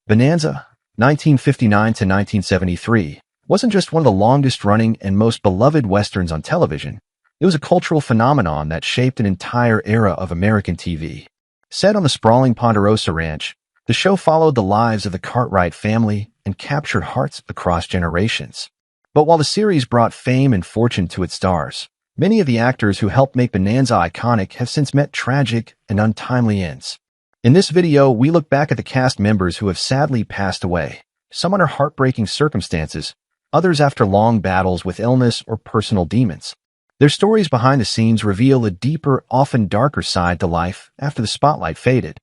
Bonanza, 1959 to 1973, wasn't just one of the longest-running and most beloved westerns on television. It was a cultural phenomenon that shaped an entire era of American TV. Set on the sprawling Ponderosa Ranch, the show followed the lives of the Cartwright family and captured hearts across generations. But while the series brought fame and fortune to its stars, many of the actors who helped make Bonanza iconic have since met tragic and untimely ends. In this video, we look back at the cast members who have sadly passed away, some under heartbreaking circumstances, others after long battles with illness or personal demons. Their stories behind the scenes reveal a deeper, often darker side to life after the spotlight faded.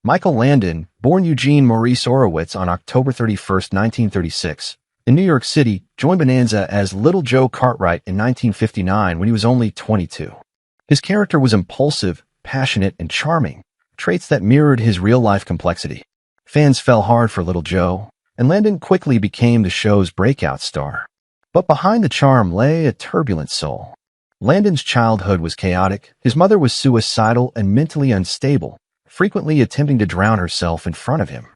Michael Landon, born Eugene Maurice Orowitz on October 31, 1936, in New York City, joined Bonanza as Little Joe Cartwright in 1959 when he was only 22. His character was impulsive, passionate, and charming, traits that mirrored his real-life complexity. Fans fell hard for Little Joe, and Landon quickly became the show's breakout star. But behind the charm lay a turbulent soul. Landon's childhood was chaotic. His mother was suicidal and mentally unstable, frequently attempting to drown herself in front of him.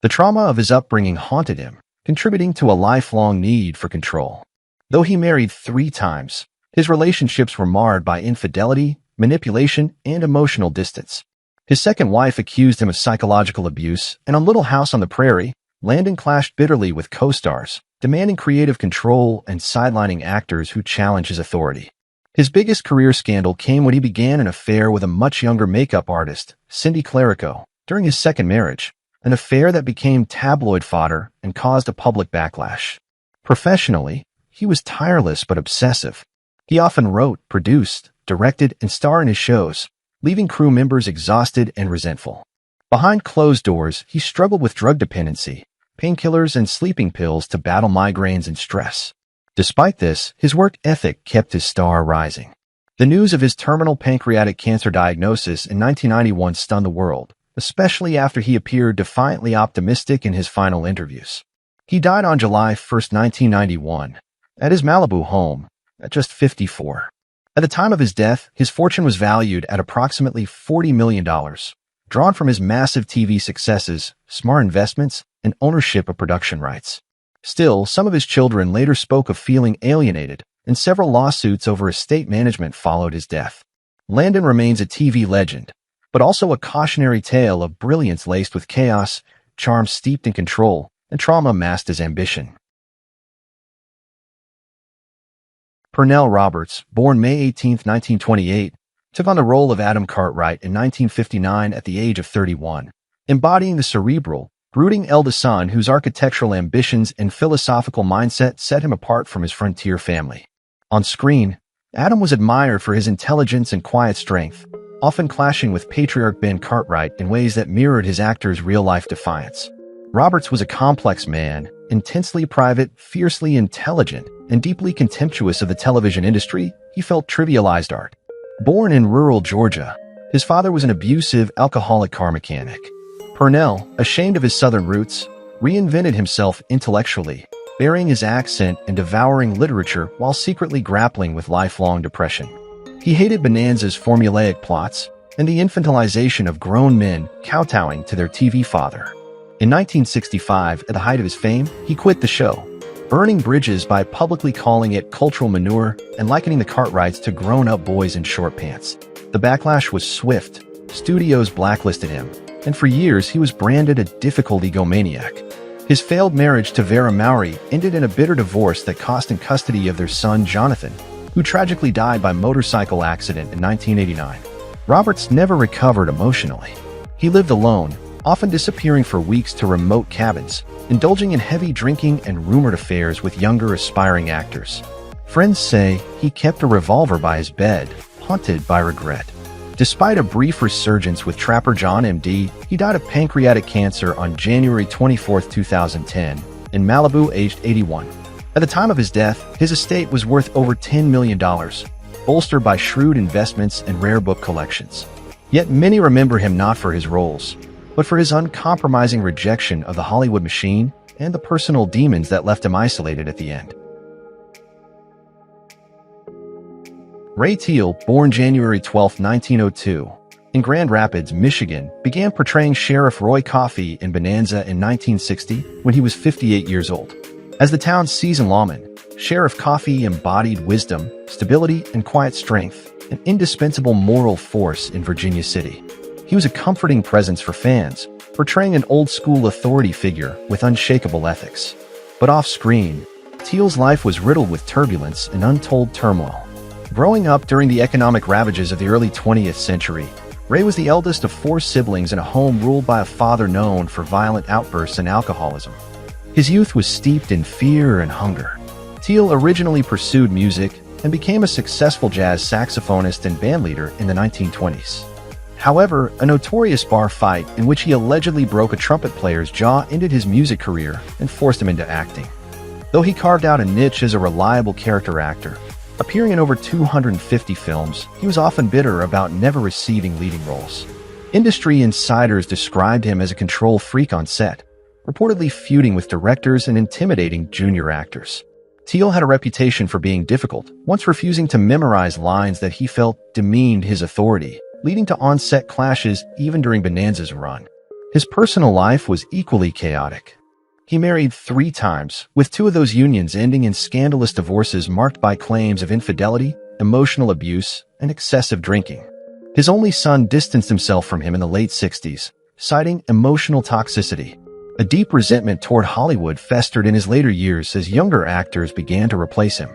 The trauma of his upbringing haunted him, contributing to a lifelong need for control. Though he married 3 times, his relationships were marred by infidelity, manipulation, and emotional distance. His second wife accused him of psychological abuse, and on Little House on the Prairie, Landon clashed bitterly with co-stars, demanding creative control and sidelining actors who challenged his authority. His biggest career scandal came when he began an affair with a much younger makeup artist, Cindy Clerico, during his second marriage, an affair that became tabloid fodder and caused a public backlash. Professionally, he was tireless but obsessive. He often wrote, produced, directed, and starred in his shows, leaving crew members exhausted and resentful. Behind closed doors, he struggled with drug dependency, painkillers, and sleeping pills to battle migraines and stress. Despite this, his work ethic kept his star rising. The news of his terminal pancreatic cancer diagnosis in 1991 stunned the world, especially after he appeared defiantly optimistic in his final interviews. He died on July 1, 1991, at his Malibu home, at just 54. At the time of his death, his fortune was valued at approximately $40 million, drawn from his massive TV successes, smart investments, and ownership of production rights. Still, some of his children later spoke of feeling alienated, and several lawsuits over estate management followed his death. Landon remains a TV legend, but also a cautionary tale of brilliance laced with chaos, charm steeped in control, and trauma masked as ambition. Pernell Roberts, born May 18, 1928, took on the role of Adam Cartwright in 1959 at the age of 31, embodying the cerebral, brooding eldest son whose architectural ambitions and philosophical mindset set him apart from his frontier family. On screen, Adam was admired for his intelligence and quiet strength, often clashing with patriarch Ben Cartwright in ways that mirrored his actor's real-life defiance. Roberts was a complex man, intensely private, fiercely intelligent, and deeply contemptuous of the television industry. He felt trivialized art. Born in rural Georgia, his father was an abusive, alcoholic car mechanic. Pernell, ashamed of his southern roots, reinvented himself intellectually, burying his accent and devouring literature while secretly grappling with lifelong depression. He hated Bonanza's formulaic plots and the infantilization of grown men kowtowing to their TV father. In 1965, at the height of his fame, he quit the show, burning bridges by publicly calling it cultural manure and likening the Cartwrights to grown-up boys in short pants. The backlash was swift. Studios blacklisted him, and for years he was branded a difficult egomaniac. His failed marriage to Vera Mowry ended in a bitter divorce that cost him custody of their son Jonathan, who tragically died by motorcycle accident in 1989. Roberts never recovered emotionally. He lived alone, often disappearing for weeks to remote cabins, indulging in heavy drinking and rumored affairs with younger aspiring actors. Friends say he kept a revolver by his bed, haunted by regret. Despite a brief resurgence with Trapper John M.D., he died of pancreatic cancer on January 24, 2010, in Malibu, aged 81. At the time of his death, his estate was worth over $10 million, bolstered by shrewd investments and rare book collections. Yet many remember him not for his roles, but for his uncompromising rejection of the Hollywood machine and the personal demons that left him isolated at the end. Ray Teal, born January 12, 1902, in Grand Rapids, Michigan, began portraying Sheriff Roy Coffey in Bonanza in 1960 when he was 58 years old. As the town's seasoned lawman, Sheriff Coffey embodied wisdom, stability, and quiet strength, an indispensable moral force in Virginia City. He was a comforting presence for fans, portraying an old-school authority figure with unshakable ethics. But off-screen, Teal's life was riddled with turbulence and untold turmoil. Growing up during the economic ravages of the early 20th century, Ray was the eldest of 4 siblings in a home ruled by a father known for violent outbursts and alcoholism. His youth was steeped in fear and hunger. Teal originally pursued music and became a successful jazz saxophonist and bandleader in the 1920s. However, a notorious bar fight in which he allegedly broke a trumpet player's jaw ended his music career and forced him into acting. Though he carved out a niche as a reliable character actor, appearing in over 250 films, he was often bitter about never receiving leading roles. Industry insiders described him as a control freak on set, reportedly feuding with directors and intimidating junior actors. Teal had a reputation for being difficult, once refusing to memorize lines that he felt demeaned his authority, leading to on-set clashes even during Bonanza's run. His personal life was equally chaotic. He married 3 times, with 2 of those unions ending in scandalous divorces marked by claims of infidelity, emotional abuse, and excessive drinking. His only son distanced himself from him in the late 60s, citing emotional toxicity. A deep resentment toward Hollywood festered in his later years as younger actors began to replace him.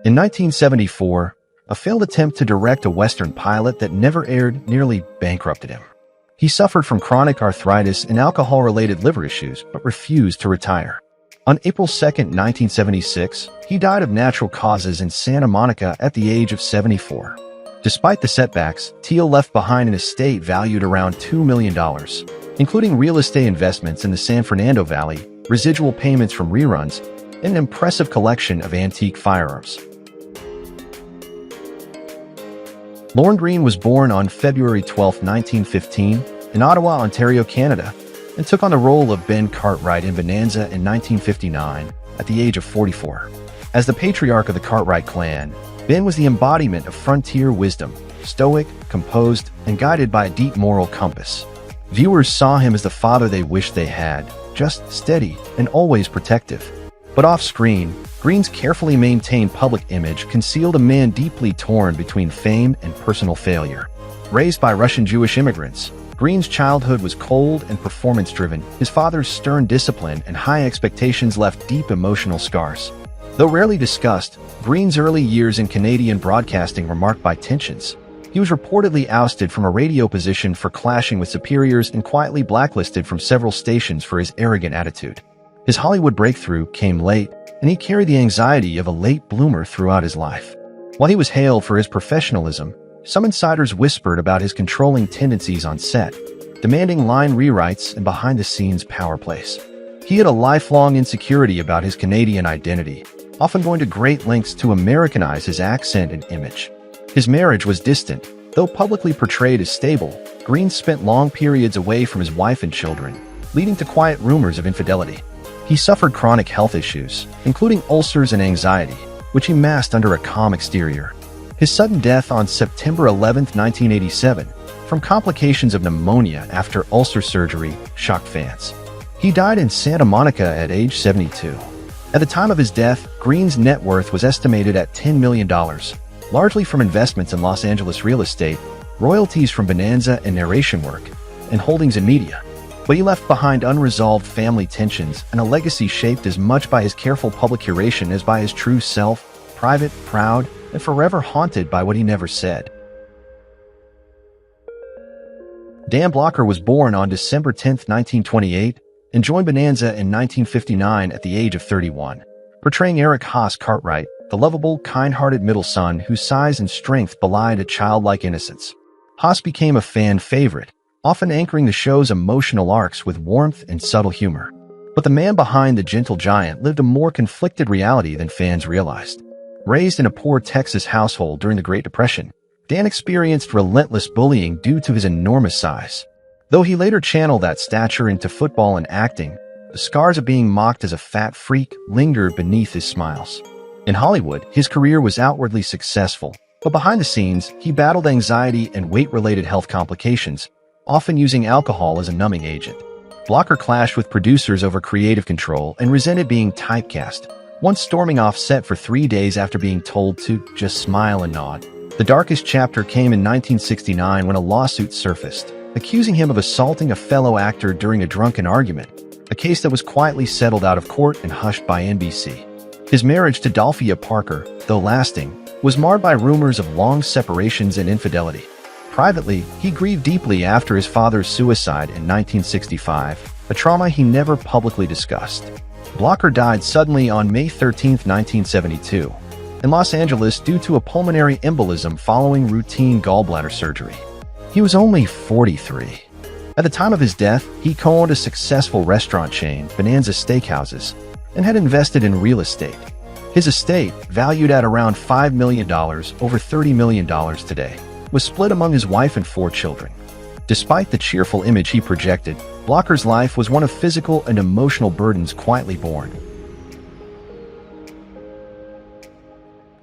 In 1974, a failed attempt to direct a Western pilot that never aired nearly bankrupted him. He suffered from chronic arthritis and alcohol-related liver issues, but refused to retire. On April 2, 1976, he died of natural causes in Santa Monica at the age of 74. Despite the setbacks, Teal left behind an estate valued around $2 million, including real estate investments in the San Fernando Valley, residual payments from reruns, and an impressive collection of antique firearms. Laurence Green was born on February 12, 1915, in Ottawa, Ontario, Canada, and took on the role of Ben Cartwright in Bonanza in 1959 at the age of 44. As the patriarch of the Cartwright clan, Ben was the embodiment of frontier wisdom, stoic, composed, and guided by a deep moral compass. Viewers saw him as the father they wished they had, just steady and always protective. But off-screen, Green's carefully maintained public image concealed a man deeply torn between fame and personal failure. Raised by Russian Jewish immigrants, Green's childhood was cold and performance-driven. His father's stern discipline and high expectations left deep emotional scars. Though rarely discussed, Green's early years in Canadian broadcasting were marked by tensions. He was reportedly ousted from a radio position for clashing with superiors and quietly blacklisted from several stations for his arrogant attitude. His Hollywood breakthrough came late, and he carried the anxiety of a late bloomer throughout his life. While he was hailed for his professionalism, some insiders whispered about his controlling tendencies on set, demanding line rewrites and behind-the-scenes power plays. He had a lifelong insecurity about his Canadian identity, often going to great lengths to Americanize his accent and image. His marriage was distant. Though publicly portrayed as stable, Green spent long periods away from his wife and children, leading to quiet rumors of infidelity. He suffered chronic health issues, including ulcers and anxiety, which he masked under a calm exterior. His sudden death on September 11, 1987, from complications of pneumonia after ulcer surgery, shocked fans. He died in Santa Monica at age 72. At the time of his death, Green's net worth was estimated at $10 million, largely from investments in Los Angeles real estate, royalties from Bonanza and narration work, and holdings in media. But he left behind unresolved family tensions and a legacy shaped as much by his careful public curation as by his true self, private, proud, and forever haunted by what he never said. Dan Blocker was born on December 10, 1928, and joined Bonanza in 1959 at the age of 31, portraying Eric Haas Cartwright, the lovable, kind-hearted middle son whose size and strength belied a childlike innocence. Haas became a fan favorite, often anchoring the show's emotional arcs with warmth and subtle humor. But the man behind the gentle giant lived a more conflicted reality than fans realized. Raised in a poor Texas household during the Great Depression, Dan experienced relentless bullying due to his enormous size. Though he later channeled that stature into football and acting, the scars of being mocked as a fat freak lingered beneath his smiles. In Hollywood, his career was outwardly successful, But behind the scenes, he battled anxiety and weight-related health complications, often using alcohol as a numbing agent. Blocker clashed with producers over creative control and resented being typecast, once storming off set for 3 days after being told to just smile and nod. The darkest chapter came in 1969 when a lawsuit surfaced, accusing him of assaulting a fellow actor during a drunken argument, a case that was quietly settled out of court and hushed by NBC. His marriage to Dolphia Parker, though lasting, was marred by rumors of long separations and infidelity. Privately, he grieved deeply after his father's suicide in 1965, a trauma he never publicly discussed. Blocker died suddenly on May 13, 1972, in Los Angeles due to a pulmonary embolism following routine gallbladder surgery. He was only 43. At the time of his death, he co-owned a successful restaurant chain, Bonanza Steakhouses, and had invested in real estate. His estate, valued at around $5 million, over $30 million today, was split among his wife and 4 children. Despite the cheerful image he projected, Blocker's life was one of physical and emotional burdens quietly borne.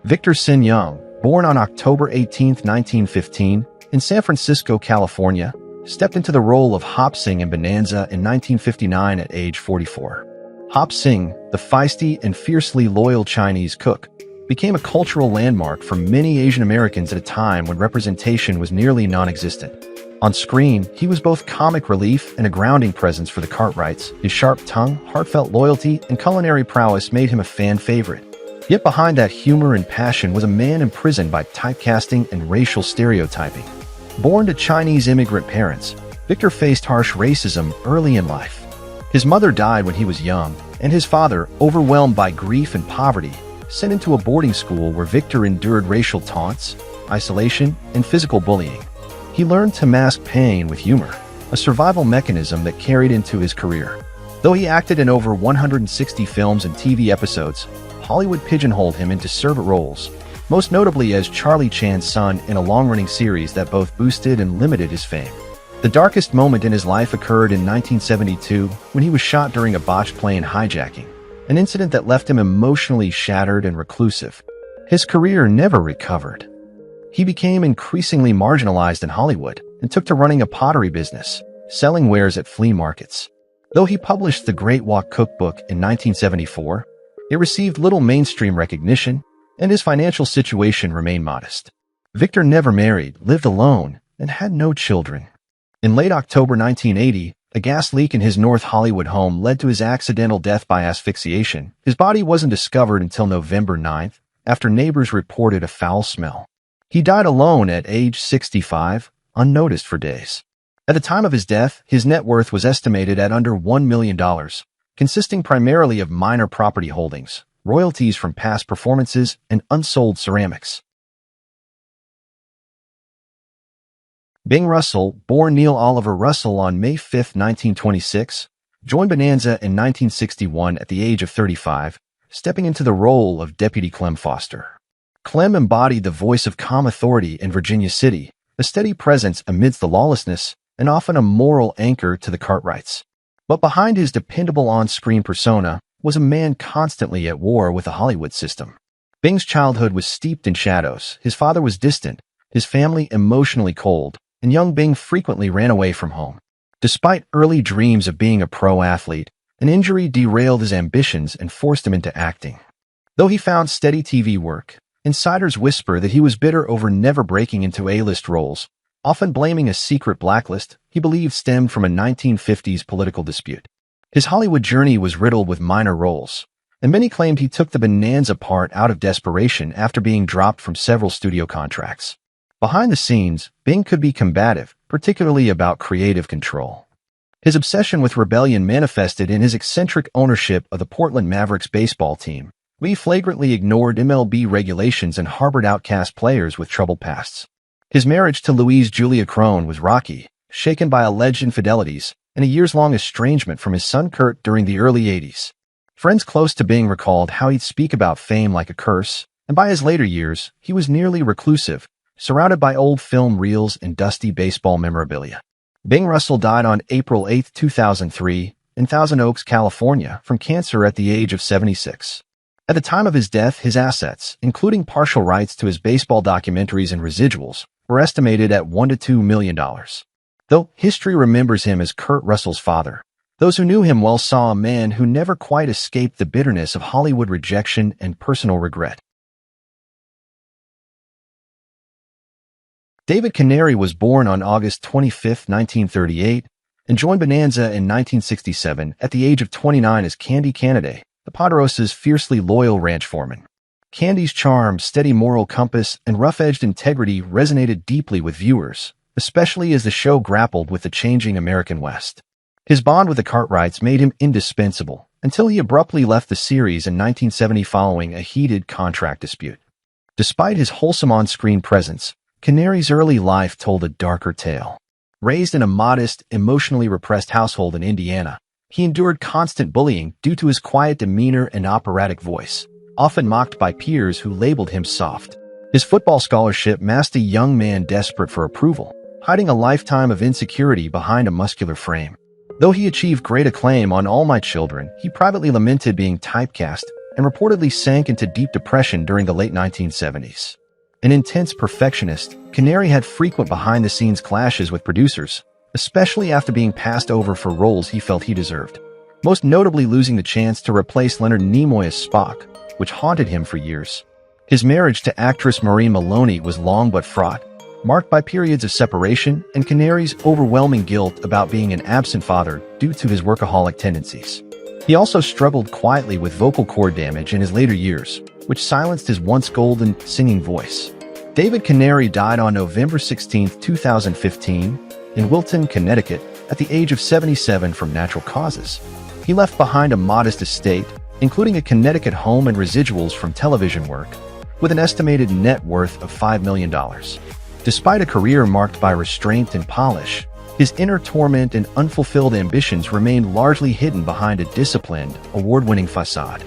Victor Sin Young, born on October 18, 1915, in San Francisco, California, stepped into the role of Hop Sing in Bonanza in 1959 at age 44. Hop Sing, the feisty and fiercely loyal Chinese cook, became a cultural landmark for many Asian Americans at a time when representation was nearly non-existent. On screen, he was both comic relief and a grounding presence for the Cartwrights. His sharp tongue, heartfelt loyalty, and culinary prowess made him a fan favorite. Yet behind that humor and passion was a man imprisoned by typecasting and racial stereotyping. Born to Chinese immigrant parents, Victor faced harsh racism early in life. His mother died when he was young, and his father, overwhelmed by grief and poverty, sent him to a boarding school where Victor endured racial taunts, isolation, and physical bullying. He learned to mask pain with humor, a survival mechanism that carried into his career. Though he acted in over 160 films and TV episodes, Hollywood pigeonholed him into servant roles, most notably as Charlie Chan's son in a long-running series that both boosted and limited his fame. The darkest moment in his life occurred in 1972 when he was shot during a botched plane hijacking, an incident that left him emotionally shattered and reclusive. His career never recovered. He became increasingly marginalized in Hollywood and took to running a pottery business, selling wares at flea markets. Though he published the Great Walk Cookbook in 1974, it received little mainstream recognition, and his financial situation remained modest. Victor never married, lived alone, and had no children. In late October 1980, a gas leak in his North Hollywood home led to his accidental death by asphyxiation. His body wasn't discovered until November 9th, after neighbors reported a foul smell. He died alone at age 65, unnoticed for days. At the time of his death, his net worth was estimated at under $1 million, consisting primarily of minor property holdings, royalties from past performances, and unsold ceramics. Bing Russell, born Neil Oliver Russell on May 5, 1926, joined Bonanza in 1961 at the age of 35, stepping into the role of Deputy Clem Foster. Clem embodied the voice of calm authority in Virginia City, a steady presence amidst the lawlessness, and often a moral anchor to the Cartwrights. But behind his dependable on-screen persona was a man constantly at war with the Hollywood system. Bing's childhood was steeped in shadows. His father was distant, his family emotionally cold, and young Bing frequently ran away from home. Despite early dreams of being a pro athlete, an injury derailed his ambitions and forced him into acting. Though he found steady TV work, insiders whisper that he was bitter over never breaking into A-list roles, often blaming a secret blacklist he believed stemmed from a 1950s political dispute. His Hollywood journey was riddled with minor roles, and many claimed he took the Bonanza part out of desperation after being dropped from several studio contracts. Behind the scenes, Bing could be combative, particularly about creative control. His obsession with rebellion manifested in his eccentric ownership of the Portland Mavericks baseball team. He flagrantly ignored MLB regulations and harbored outcast players with troubled pasts. His marriage to Louise Julia Crone was rocky, shaken by alleged infidelities and a years-long estrangement from his son Kurt during the early 80s. Friends close to Bing recalled how he'd speak about fame like a curse, and by his later years, he was nearly reclusive, surrounded by old film reels and dusty baseball memorabilia. Bing Russell died on April 8, 2003, in Thousand Oaks, California, from cancer at the age of 76. At the time of his death, his assets, including partial rights to his baseball documentaries and residuals, were estimated at $1 to $2 million. Though history remembers him as Kurt Russell's father, those who knew him well saw a man who never quite escaped the bitterness of Hollywood rejection and personal regret. David Canary was born on August 25, 1938, and joined Bonanza in 1967 at the age of 29 as Candy Canady, the Ponderosa's fiercely loyal ranch foreman. Candy's charm, steady moral compass, and rough-edged integrity resonated deeply with viewers, especially as the show grappled with the changing American West. His bond with the Cartwrights made him indispensable, until he abruptly left the series in 1970 following a heated contract dispute. Despite his wholesome on-screen presence, Canary's early life told a darker tale. Raised in a modest, emotionally repressed household in Indiana, he endured constant bullying due to his quiet demeanor and operatic voice, often mocked by peers who labeled him soft. His football scholarship masked a young man desperate for approval, hiding a lifetime of insecurity behind a muscular frame. Though he achieved great acclaim on All My Children, he privately lamented being typecast and reportedly sank into deep depression during the late 1970s. An intense perfectionist, Canary had frequent behind-the-scenes clashes with producers, especially after being passed over for roles he felt he deserved, most notably losing the chance to replace Leonard Nimoy as Spock, which haunted him for years. His marriage to actress Maureen Maloney was long but fraught, marked by periods of separation and Canary's overwhelming guilt about being an absent father due to his workaholic tendencies. He also struggled quietly with vocal cord damage in his later years, which silenced his once golden singing voice. David Canary died on November 16, 2015, in Wilton, Connecticut, at the age of 77 from natural causes. He left behind a modest estate, including a Connecticut home and residuals from television work, with an estimated net worth of $5 million. Despite a career marked by restraint and polish, his inner torment and unfulfilled ambitions remained largely hidden behind a disciplined, award-winning facade.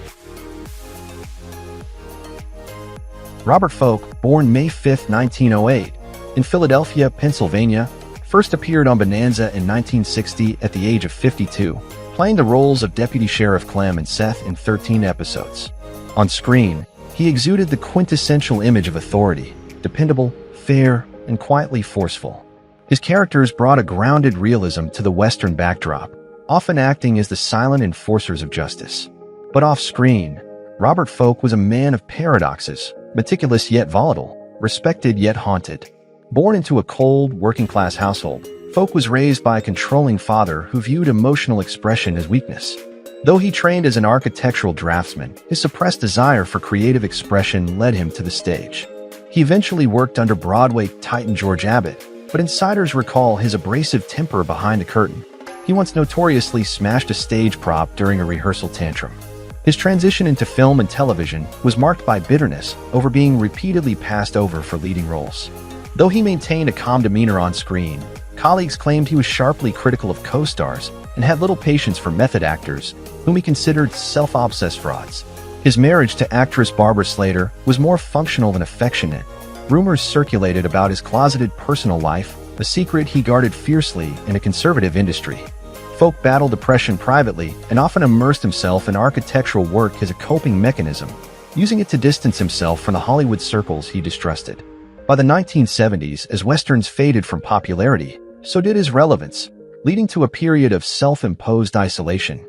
Robert Folk, born May 5, 1908, in Philadelphia, Pennsylvania, first appeared on Bonanza in 1960 at the age of 52, playing the roles of Deputy Sheriff Clem and Seth in 13 episodes. On screen, he exuded the quintessential image of authority, dependable, fair, and quietly forceful. His characters brought a grounded realism to the Western backdrop, often acting as the silent enforcers of justice. But off-screen, Robert Folk was a man of paradoxes, meticulous yet volatile, respected yet haunted. Born into a cold, working-class household, Folk was raised by a controlling father who viewed emotional expression as weakness. Though he trained as an architectural draftsman, his suppressed desire for creative expression led him to the stage. He eventually worked under Broadway titan George Abbott, but insiders recall his abrasive temper behind the curtain. He once notoriously smashed a stage prop during a rehearsal tantrum. His transition into film and television was marked by bitterness over being repeatedly passed over for leading roles. Though he maintained a calm demeanor on screen, colleagues claimed he was sharply critical of co-stars and had little patience for method actors, whom he considered self-obsessed frauds. His marriage to actress Barbara Slater was more functional than affectionate. Rumors circulated about his closeted personal life, a secret he guarded fiercely in a conservative industry. Folk battled depression privately and often immersed himself in architectural work as a coping mechanism, using it to distance himself from the Hollywood circles he distrusted. By the 1970s, as Westerns faded from popularity, so did his relevance, leading to a period of self-imposed isolation.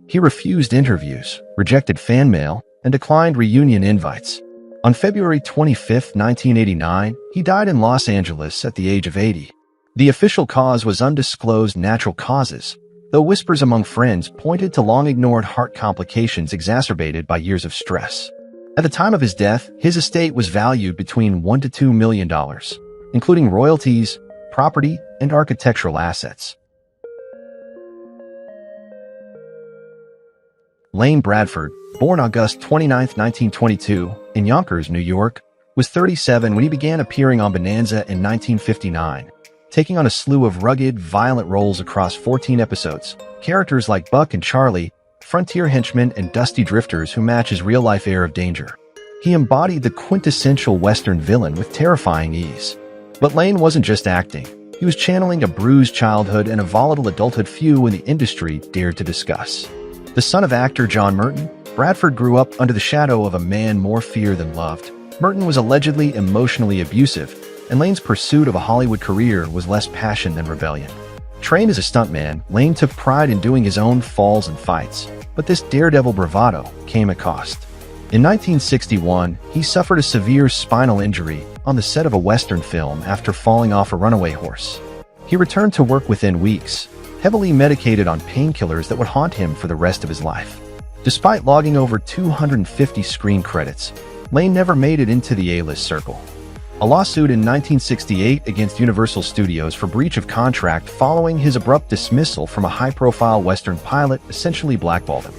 He refused interviews, rejected fan mail, and declined reunion invites. On February 25, 1989, he died in Los Angeles at the age of 80. The official cause was undisclosed natural causes, though whispers among friends pointed to long-ignored heart complications exacerbated by years of stress. At the time of his death, his estate was valued between $1 to $2 million, including royalties, property, and architectural assets. Lane Bradford, born August 29, 1922, in Yonkers, New York, was 37 when he began appearing on Bonanza in 1959, taking on a slew of rugged, violent roles across 14 episodes. Characters like Buck and Charlie, frontier henchmen and dusty drifters who match his real-life air of danger. He embodied the quintessential Western villain with terrifying ease. But Lane wasn't just acting. He was channeling a bruised childhood and a volatile adulthood few in the industry dared to discuss. The son of actor John Merton, Bradford grew up under the shadow of a man more feared than loved. Melton was allegedly emotionally abusive, and Lane's pursuit of a Hollywood career was less passion than rebellion. Trained as a stuntman, Lane took pride in doing his own falls and fights, but this daredevil bravado came at cost. In 1961, he suffered a severe spinal injury on the set of a Western film after falling off a runaway horse. He returned to work within weeks, heavily medicated on painkillers that would haunt him for the rest of his life. Despite logging over 250 screen credits, Lane never made it into the A-list circle. A lawsuit in 1968 against Universal Studios for breach of contract following his abrupt dismissal from a high-profile Western pilot essentially blackballed him.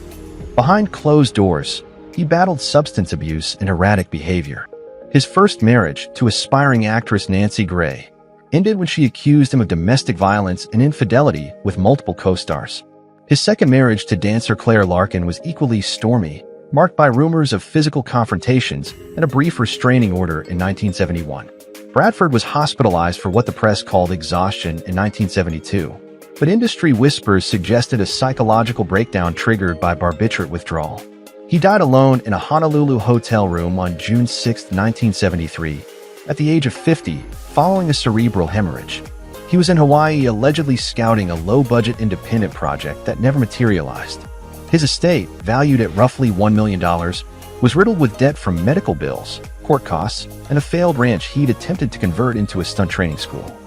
Behind closed doors, he battled substance abuse and erratic behavior. His first marriage, to aspiring actress Nancy Gray, ended when she accused him of domestic violence and infidelity with multiple co-stars. His second marriage to dancer Claire Larkin was equally stormy, marked by rumors of physical confrontations and a brief restraining order in 1971. Bradford was hospitalized for what the press called exhaustion in 1972, but industry whispers suggested a psychological breakdown triggered by barbiturate withdrawal. He died alone in a Honolulu hotel room on June 6, 1973, at the age of 50, following a cerebral hemorrhage. He was in Hawaii allegedly scouting a low-budget independent project that never materialized. His estate, valued at roughly $1 million, was riddled with debt from medical bills, court costs, and a failed ranch he'd attempted to convert into a stunt training school.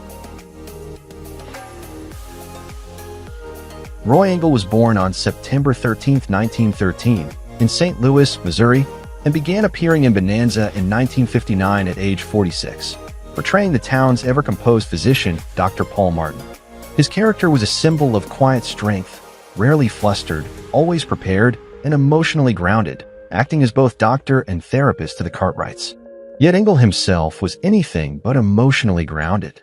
Roy Engel was born on September 13, 1913, in St. Louis, Missouri, and began appearing in Bonanza in 1959 at age 46, portraying the town's ever-composed physician, Dr. Paul Martin. His character was a symbol of quiet strength, rarely flustered, always prepared, and emotionally grounded, acting as both doctor and therapist to the Cartwrights. Yet Engel himself was anything but emotionally grounded.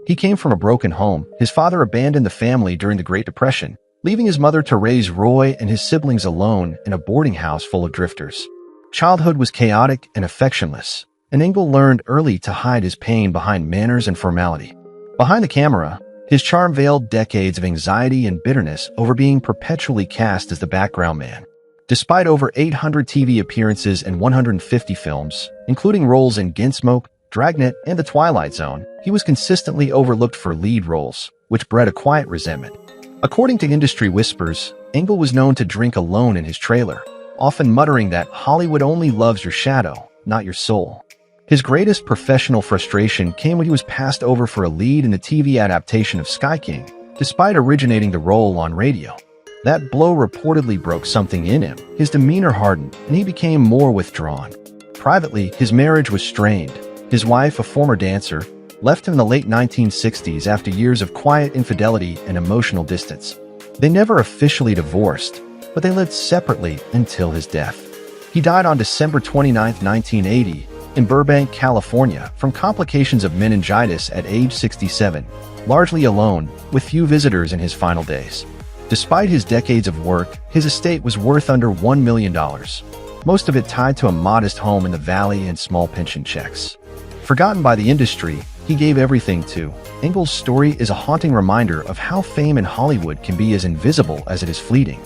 He came from a broken home. His father abandoned the family during the Great Depression, leaving his mother to raise Roy and his siblings alone in a boarding house full of drifters. Childhood was chaotic and affectionless, and Engel learned early to hide his pain behind manners and formality. Behind the camera, his charm veiled decades of anxiety and bitterness over being perpetually cast as the background man. Despite over 800 TV appearances and 150 films, including roles in Gunsmoke, Dragnet, and The Twilight Zone, he was consistently overlooked for lead roles, which bred a quiet resentment. According to industry whispers, Engel was known to drink alone in his trailer, often muttering that Hollywood only loves your shadow, not your soul. His greatest professional frustration came when he was passed over for a lead in the TV adaptation of Sky King, despite originating the role on radio. That blow reportedly broke something in him. His demeanor hardened, and he became more withdrawn. Privately, his marriage was strained. His wife, a former dancer, left him in the late 1960s after years of quiet infidelity and emotional distance. They never officially divorced, but they lived separately until his death. He died on December 29, 1980, in Burbank, California, from complications of meningitis at age 67, largely alone, with few visitors in his final days. Despite his decades of work, his estate was worth under $1 million, most of it tied to a modest home in the valley and small pension checks. Forgotten by the industry, he gave everything to. Engel's story is a haunting reminder of how fame in Hollywood can be as invisible as it is fleeting.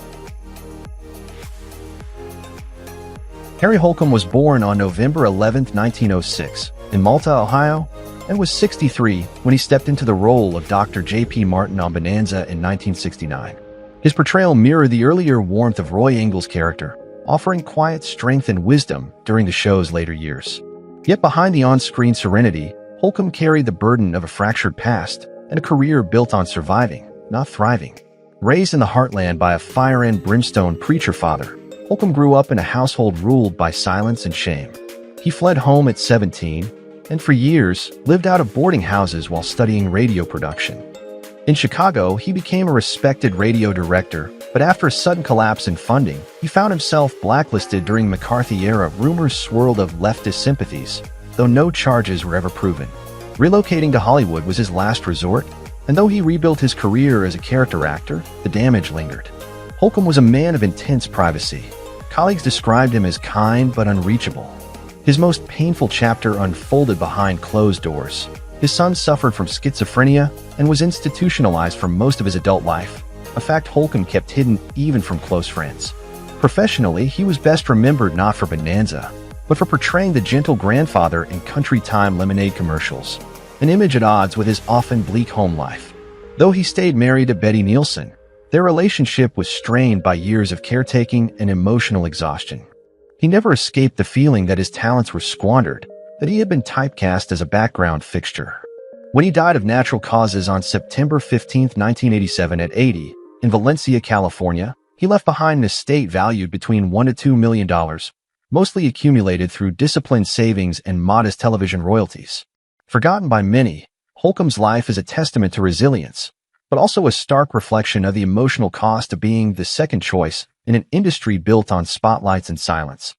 Harry Hulcom was born on November 11, 1906, in Malta, Ohio, and was 63 when he stepped into the role of Dr. J.P. Martin on Bonanza in 1969. His portrayal mirrored the earlier warmth of Roy Engel's character, offering quiet strength and wisdom during the show's later years. Yet behind the on-screen serenity, Hulcom carried the burden of a fractured past and a career built on surviving, not thriving. Raised in the heartland by a fire and brimstone preacher father, Hulcom grew up in a household ruled by silence and shame. He fled home at 17, and for years lived out of boarding houses while studying radio production. In Chicago, he became a respected radio director, but after a sudden collapse in funding, he found himself blacklisted during the McCarthy era. Rumors swirled of leftist sympathies, though no charges were ever proven. Relocating to Hollywood was his last resort, and though he rebuilt his career as a character actor, the damage lingered. Hulcom was a man of intense privacy. Colleagues described him as kind but unreachable. His most painful chapter unfolded behind closed doors. His son suffered from schizophrenia and was institutionalized for most of his adult life, a fact Hulcom kept hidden even from close friends. Professionally, he was best remembered not for Bonanza, but for portraying the gentle grandfather in Country Time lemonade commercials, an image at odds with his often bleak home life. Though he stayed married to Betty Nielsen, their relationship was strained by years of caretaking and emotional exhaustion. He never escaped the feeling that his talents were squandered, that he had been typecast as a background fixture. When he died of natural causes on September 15, 1987 at 80, in Valencia, California, he left behind an estate valued between $1 to $2 million, mostly accumulated through disciplined savings and modest television royalties. Forgotten by many, Hulcom's life is a testament to resilience, but also a stark reflection of the emotional cost of being the second choice in an industry built on spotlights and silence.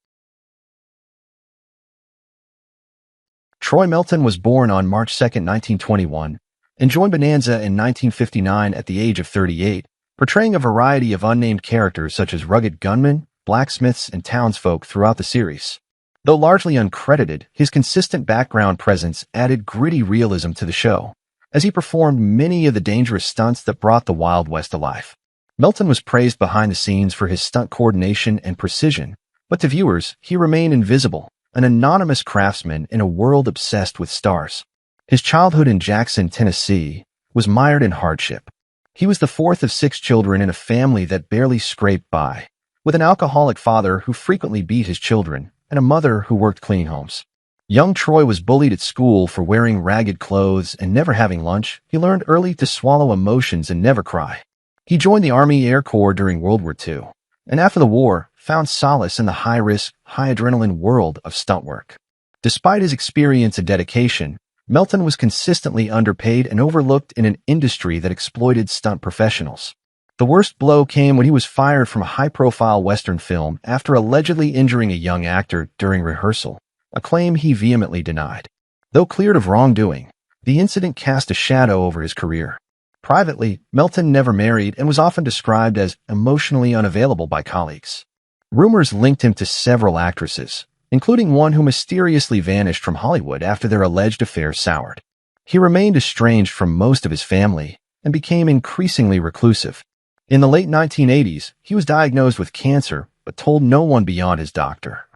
Troy Melton was born on March 2, 1921, and joined Bonanza in 1959 at the age of 38, portraying a variety of unnamed characters such as rugged gunmen, blacksmiths, and townsfolk throughout the series. Though largely uncredited, his consistent background presence added gritty realism to the show, as he performed many of the dangerous stunts that brought the Wild West to life. Melton was praised behind the scenes for his stunt coordination and precision, but to viewers, he remained invisible, an anonymous craftsman in a world obsessed with stars. His childhood in Jackson, Tennessee, was mired in hardship. He was the fourth of 6 children in a family that barely scraped by, with an alcoholic father who frequently beat his children and a mother who worked cleaning homes. Young Troy was bullied at school for wearing ragged clothes and never having lunch. He learned early to swallow emotions and never cry. He joined the Army Air Corps during World War II, and after the war, found solace in the high-risk, high-adrenaline world of stunt work. Despite his experience and dedication, Melton was consistently underpaid and overlooked in an industry that exploited stunt professionals. The worst blow came when he was fired from a high-profile Western film after allegedly injuring a young actor during rehearsal, a claim he vehemently denied. Though cleared of wrongdoing, the incident cast a shadow over his career. Privately, Melton never married and was often described as emotionally unavailable by colleagues. Rumors linked him to several actresses, including one who mysteriously vanished from Hollywood after their alleged affair soured. He remained estranged from most of his family and became increasingly reclusive. In the late 1980s, he was diagnosed with cancer but told no one beyond his doctor.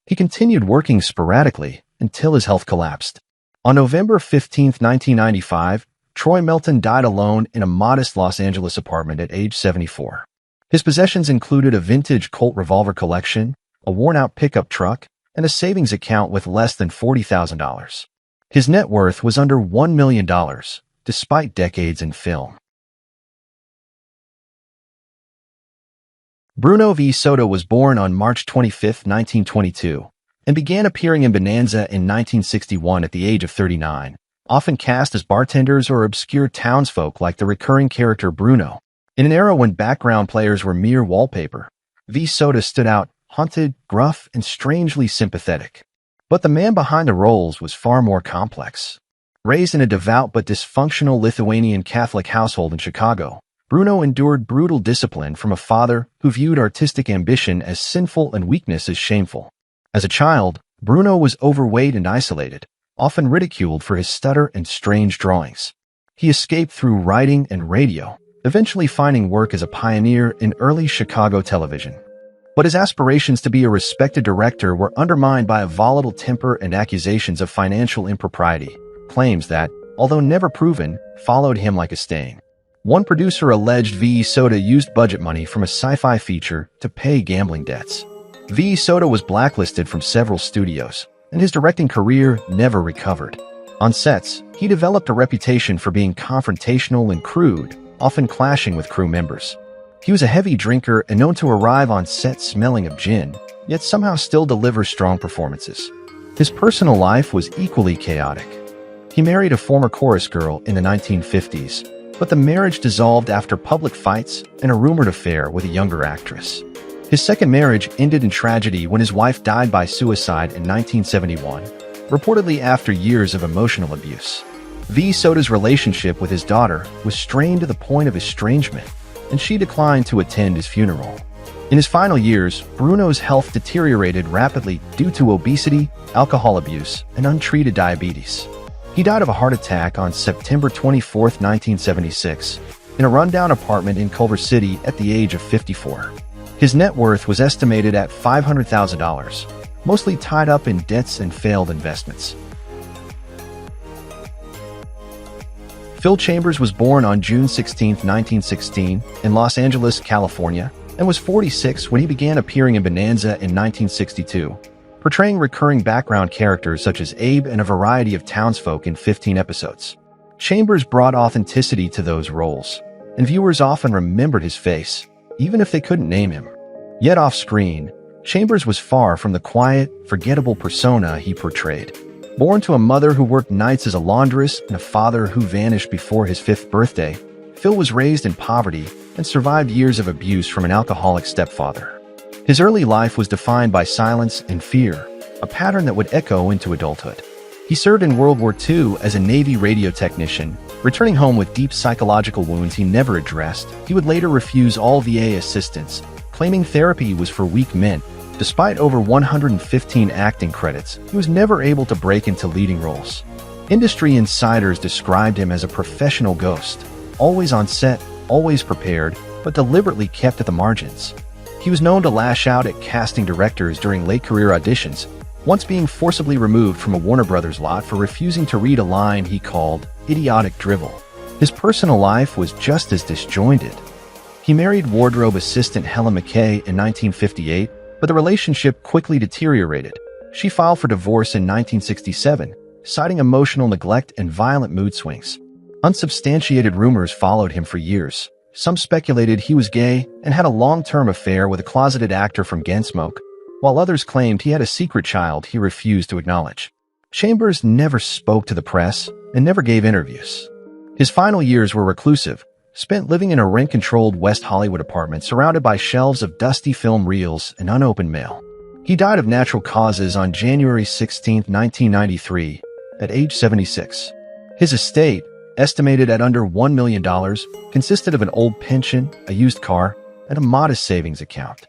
He continued working sporadically until his health collapsed. On November 15, 1995, Troy Melton died alone in a modest Los Angeles apartment at age 74. His possessions included a vintage Colt revolver collection, a worn-out pickup truck, and a savings account with less than $40,000. His net worth was under $1 million, despite decades in film. Bruno V Soda was born on March 25, 1922, and began appearing in Bonanza in 1961 at the age of 39, often cast as bartenders or obscure townsfolk like the recurring character Bruno. In an era when background players were mere wallpaper, V Soda stood out, haunted, gruff, and strangely sympathetic. But the man behind the roles was far more complex. Raised in a devout but dysfunctional Lithuanian Catholic household in Chicago, Bruno endured brutal discipline from a father who viewed artistic ambition as sinful and weakness as shameful. As a child, Bruno was overweight and isolated, often ridiculed for his stutter and strange drawings. He escaped through writing and radio, eventually finding work as a pioneer in early Chicago television. But his aspirations to be a respected director were undermined by a volatile temper and accusations of financial impropriety, claims that, although never proven, followed him like a stain. One producer alleged V Soda used budget money from a sci-fi feature to pay gambling debts. V Soda was blacklisted from several studios, and his directing career never recovered. On sets, he developed a reputation for being confrontational and crude, often clashing with crew members. He was a heavy drinker and known to arrive on set smelling of gin, yet somehow still deliver strong performances. His personal life was equally chaotic. He married a former chorus girl in the 1950s, but the marriage dissolved after public fights and a rumored affair with a younger actress. His second marriage ended in tragedy when his wife died by suicide in 1971, reportedly after years of emotional abuse. V Soda's relationship with his daughter was strained to the point of estrangement, and she declined to attend his funeral. In his final years, Bruno's health deteriorated rapidly due to obesity, alcohol abuse, and untreated diabetes. He died of a heart attack on September 24, 1976, in a rundown apartment in Culver City at the age of 54. His net worth was estimated at $500,000, mostly tied up in debts and failed investments. Phil Chambers was born on June 16, 1916, in Los Angeles, California, and was 46 when he began appearing in Bonanza in 1962, portraying recurring background characters such as Abe and a variety of townsfolk in 15 episodes. Chambers brought authenticity to those roles, and viewers often remembered his face, even if they couldn't name him. Yet off-screen, Chambers was far from the quiet, forgettable persona he portrayed. Born to a mother who worked nights as a laundress and a father who vanished before his 5th birthday, Phil was raised in poverty and survived years of abuse from an alcoholic stepfather. His early life was defined by silence and fear, a pattern that would echo into adulthood. He served in World War II as a Navy radio technician, returning home with deep psychological wounds he never addressed. He would later refuse all VA assistance, claiming therapy was for weak men. Despite over 115 acting credits, he was never able to break into leading roles. Industry insiders described him as a professional ghost, always on set, always prepared, but deliberately kept at the margins. He was known to lash out at casting directors during late career auditions, once being forcibly removed from a Warner Brothers lot for refusing to read a line he called idiotic drivel. His personal life was just as disjointed. He married wardrobe assistant Helen McKay in 1958, but the relationship quickly deteriorated. She filed for divorce in 1967, citing emotional neglect and violent mood swings. Unsubstantiated rumors followed him for years. Some speculated he was gay and had a long-term affair with a closeted actor from Gunsmoke, while others claimed he had a secret child he refused to acknowledge. Chambers never spoke to the press and never gave interviews. His final years were reclusive, spent living in a rent-controlled West Hollywood apartment surrounded by shelves of dusty film reels and unopened mail. He died of natural causes on January 16, 1993, at age 76. His estate, estimated at under $1 million, consisted of an old pension, a used car, and a modest savings account.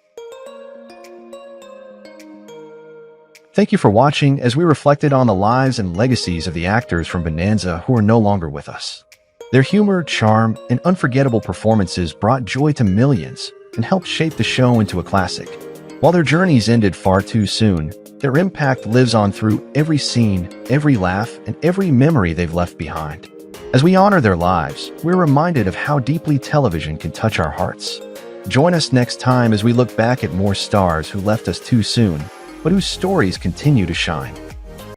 Thank you for watching as we reflected on the lives and legacies of the actors from Bonanza who are no longer with us. Their humor, charm, and unforgettable performances brought joy to millions and helped shape the show into a classic. While their journeys ended far too soon, their impact lives on through every scene, every laugh, and every memory they've left behind. As we honor their lives, we're reminded of how deeply television can touch our hearts. Join us next time as we look back at more stars who left us too soon, but whose stories continue to shine.